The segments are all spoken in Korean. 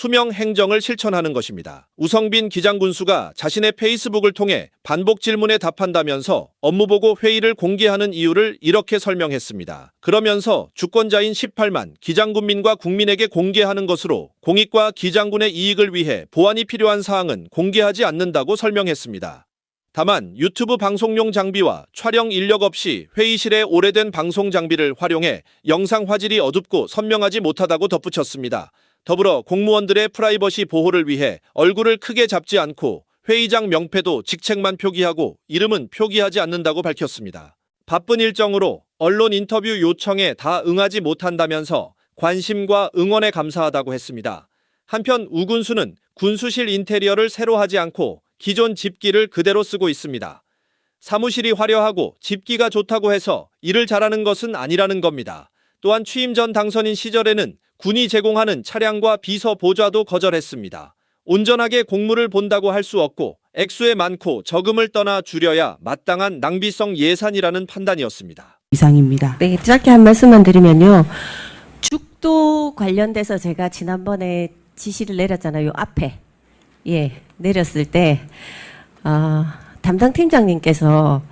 투명 행정을 실천하는 것입니다. 우성빈 기장군수가 자신의 페이스북을 통해 반복 질문에 답한다면서 업무보고 회의를 공개하는 이유를 이렇게 설명했습니다. 그러면서 주권자인 18만 기장군민과 국민에게 공개하는 것으로 공익과 기장군의 이익을 위해 보완이 필요한 사항은 공개하지 않는다고 설명했습니다. 다만 유튜브 방송용 장비와 촬영 인력 없이 회의실에 오래된 방송 장비를 활용해 영상 화질이 어둡고 선명하지 못하다고 덧붙였습니다. 더불어 공무원들의 프라이버시 보호를 위해 얼굴을 크게 잡지 않고 회의장 명패도 직책만 표기하고 이름은 표기하지 않는다고 밝혔습니다. 바쁜 일정으로 언론 인터뷰 요청에 다 응하지 못한다면서 관심과 응원에 감사하다고 했습니다. 한편 우 군수는 군수실 인테리어를 새로 하지 않고 기존 집기를 그대로 쓰고 있습니다. 사무실이 화려하고 집기가 좋다고 해서 일을 잘하는 것은 아니라는 겁니다. 또한 취임 전 당선인 시절에는 군이 제공하는 차량과 비서 보좌도 거절했습니다. 온전하게 공무를 본다고 할 수 없고 액수에 많고 적음을 떠나 줄여야 마땅한 낭비성 예산이라는 판단이었습니다. 이상입니다. 네, 짧게 한 말씀만 드리면요. 죽도 관련돼서 제가 지난번에 지시를 내렸잖아요. 앞에. 예, 내렸을 때 담당 팀장님께서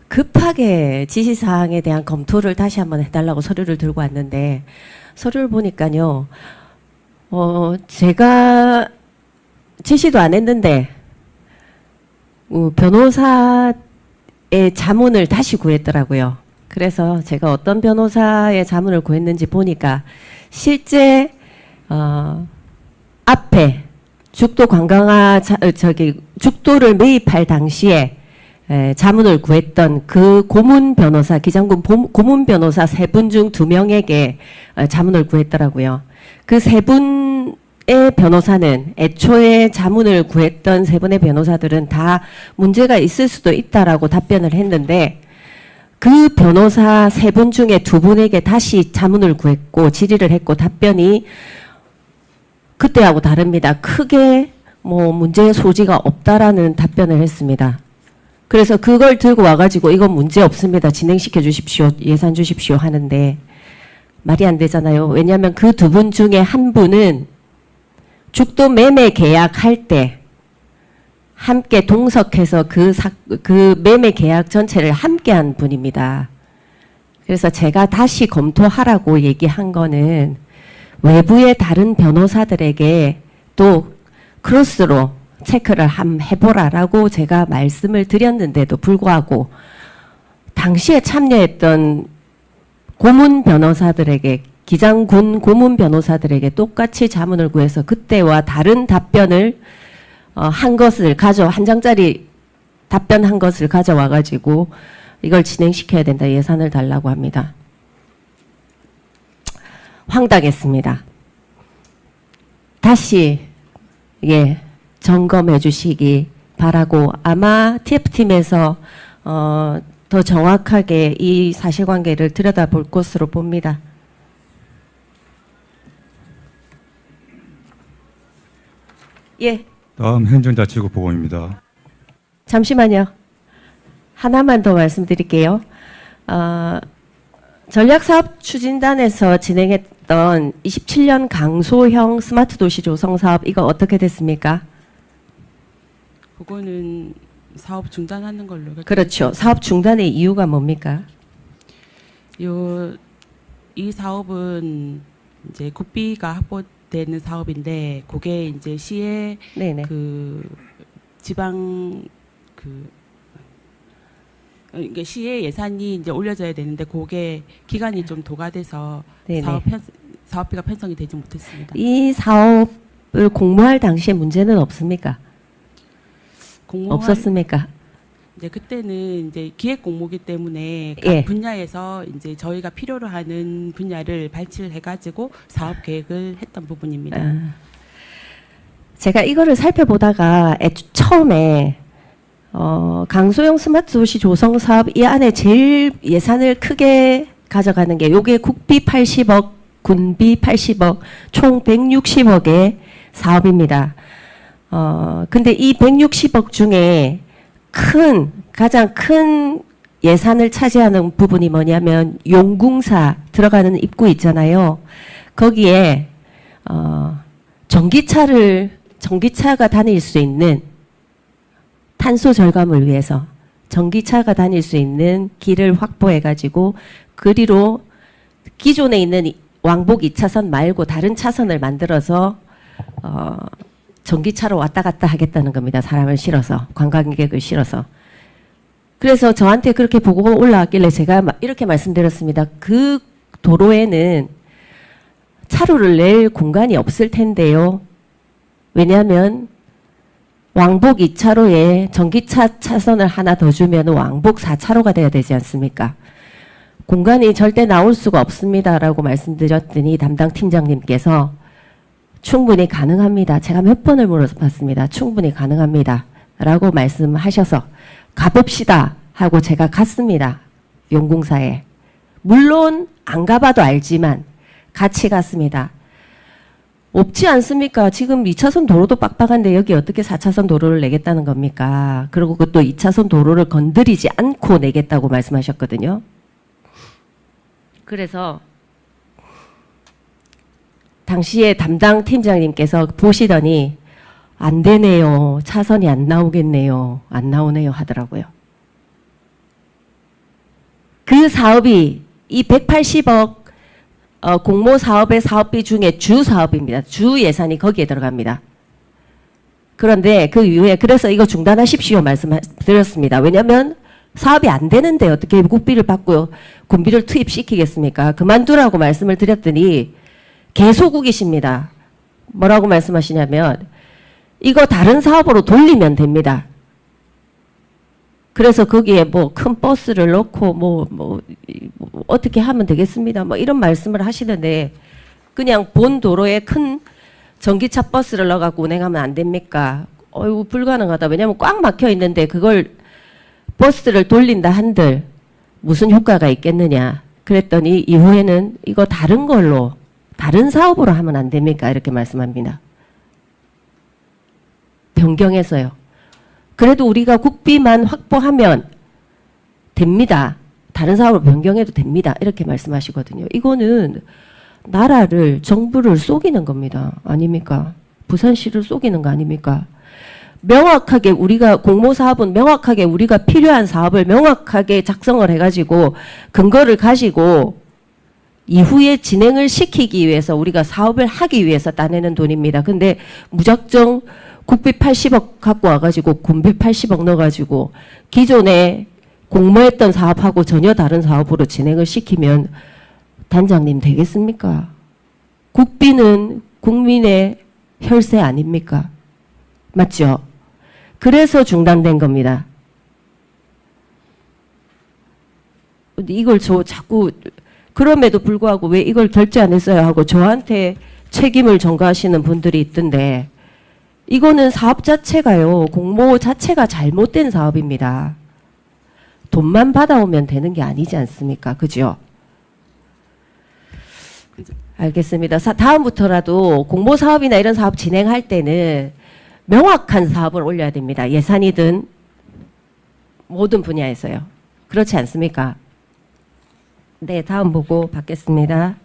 급하게 지시사항에 대한 검토를 다시 한번 해달라고 서류를 들고 왔는데 서류를 보니까요. 제가 지시도 안 했는데 변호사의 자문을 다시 구했더라고요. 그래서 제가 어떤 변호사의 자문을 구했는지 보니까 실제 앞에 죽도 관광화 죽도를 매입할 당시에 자문을 구했던 그 고문 변호사, 기장군 고문 변호사 3분 중 2명에게 자문을 구했더라고요. 그 3분의 변호사는 애초에 자문을 구했던 3분의 변호사들은 다 문제가 있을 수도 있다라고 답변을 했는데 그 변호사 3분 중에 2분에게 다시 자문을 구했고 질의를 했고 답변이 그때하고 다릅니다. 크게 문제의 소지가 없다라는 답변을 했습니다. 그래서 그걸 들고 와가지고 이건 문제 없습니다. 진행시켜 주십시오. 예산 주십시오 하는데 말이 안 되잖아요. 왜냐하면 그 2분 중에 한 분은 죽도 매매 계약할 때 함께 동석해서 그 매매 계약 전체를 함께 한 분입니다. 그래서 제가 다시 검토하라고 얘기한 거는 외부의 다른 변호사들에게 또 크로스로 체크를 해보라라고 제가 말씀을 드렸는데도 불구하고 당시에 참여했던 고문 변호사들에게 기장군 고문 변호사들에게 똑같이 자문을 구해서 그때와 다른 답변을 한 장짜리 답변한 것을 가져와 가지고 이걸 진행시켜야 된다. 예산을 달라고 합니다. 황당했습니다. 다시 점검해 주시기 바라고 아마 TF팀에서 더 정확하게 이 사실관계를 들여다볼 것으로 봅니다. 예. 다음 행정자치국 보고입니다. 잠시만요. 하나만 더 말씀드릴게요. 전략사업 추진단에서 진행했던 27년 강소형 스마트 도시 조성 사업 이거 어떻게 됐습니까? 그거는 사업 중단하는 걸로. 그렇죠. 사업 중단의 이유가 뭡니까? 이 사업은 이제 국비가 확보되는 사업인데 그게 이제 시의 네네. 지방 그러니까 시의 예산이 이제 올려져야 되는데 그게 기간이 좀 도가돼서 사업비가 편성이 되지 못했습니다. 이 사업을 공모할 당시에 문제는 없습니까? 없었습니까? 이제 그때는 이제 기획 공모기 때문에 각 분야에서 이제 저희가 필요로 하는 분야를 발치를 해가지고 사업 계획을 했던 부분입니다. 제가 이거를 살펴보다가 처음에 강소형 스마트 도시 조성 사업 이 안에 제일 예산을 크게 가져가는 게 요게 국비 80억, 군비 80억, 총 160억의 사업입니다. 근데 이 160억 중에 가장 큰 예산을 차지하는 부분이 뭐냐면 용궁사 들어가는 입구 있잖아요. 거기에 전기차가 다닐 수 있는 탄소 절감을 위해서 전기차가 다닐 수 있는 길을 확보해 가지고 그리로 기존에 있는 왕복 2차선 말고 다른 차선을 만들어서 전기차로 왔다 갔다 하겠다는 겁니다. 사람을 실어서, 관광객을 실어서. 그래서 저한테 그렇게 보고가 올라왔길래 제가 이렇게 말씀드렸습니다. 그 도로에는 차로를 낼 공간이 없을 텐데요. 왜냐하면 왕복 2차로에 전기차 차선을 하나 더 주면 왕복 4차로가 돼야 되지 않습니까? 공간이 절대 나올 수가 없습니다라고 말씀드렸더니 담당 팀장님께서 충분히 가능합니다. 제가 몇 번을 물어봤습니다. 충분히 가능합니다. 라고 말씀하셔서 가봅시다 하고 제가 갔습니다. 용궁사에. 물론 안 가봐도 알지만 같이 갔습니다. 없지 않습니까? 지금 2차선 도로도 빡빡한데 여기 어떻게 4차선 도로를 내겠다는 겁니까? 그리고 그것도 2차선 도로를 건드리지 않고 내겠다고 말씀하셨거든요. 그래서 당시에 담당 팀장님께서 보시더니 안 되네요. 차선이 안 나오겠네요. 안 나오네요 하더라고요. 그 사업이 이 180억 공모 사업의 사업비 중에 주 사업입니다. 주 예산이 거기에 들어갑니다. 그런데 그 이후에 그래서 이거 중단하십시오 말씀드렸습니다. 왜냐하면 사업이 안 되는데 어떻게 국비를 받고 군비를 투입시키겠습니까? 그만두라고 말씀을 드렸더니 계속 우기십니다. 뭐라고 말씀하시냐면 이거 다른 사업으로 돌리면 됩니다. 그래서 거기에 뭐 큰 버스를 넣고 어떻게 하면 되겠습니다. 뭐 이런 말씀을 하시는데 그냥 본 도로에 큰 전기차 버스를 넣어갖고 운행하면 안 됩니까? 어이구 불가능하다. 왜냐하면 꽉 막혀 있는데 그걸 버스를 돌린다 한들 무슨 효과가 있겠느냐. 그랬더니 이후에는 이거 다른 걸로 다른 사업으로 하면 안 됩니까? 이렇게 말씀합니다. 변경해서요. 그래도 우리가 국비만 확보하면 됩니다. 다른 사업으로 변경해도 됩니다. 이렇게 말씀하시거든요. 이거는 나라를, 정부를 속이는 겁니다. 아닙니까? 부산시를 속이는 거 아닙니까? 명확하게 우리가 공모사업은 명확하게 우리가 필요한 사업을 명확하게 작성을 해가지고 근거를 가지고 이후에 진행을 시키기 위해서 우리가 사업을 하기 위해서 따내는 돈입니다. 근데 무작정 국비 80억 갖고 와가지고 군비 80억 넣어가지고 기존에 공모했던 사업하고 전혀 다른 사업으로 진행을 시키면 단장님 되겠습니까? 국비는 국민의 혈세 아닙니까? 맞죠? 그래서 중단된 겁니다. 이걸 자꾸 그럼에도 불구하고 왜 이걸 결제 안 했어요 하고 저한테 책임을 전가하시는 분들이 있던데 이거는 사업 자체가요. 공모 자체가 잘못된 사업입니다. 돈만 받아오면 되는 게 아니지 않습니까? 그죠? 알겠습니다. 다음부터라도 공모 사업이나 이런 사업 진행할 때는 명확한 사업을 올려야 됩니다. 예산이든 모든 분야에서요. 그렇지 않습니까? 네, 다음 보고 받겠습니다.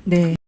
네.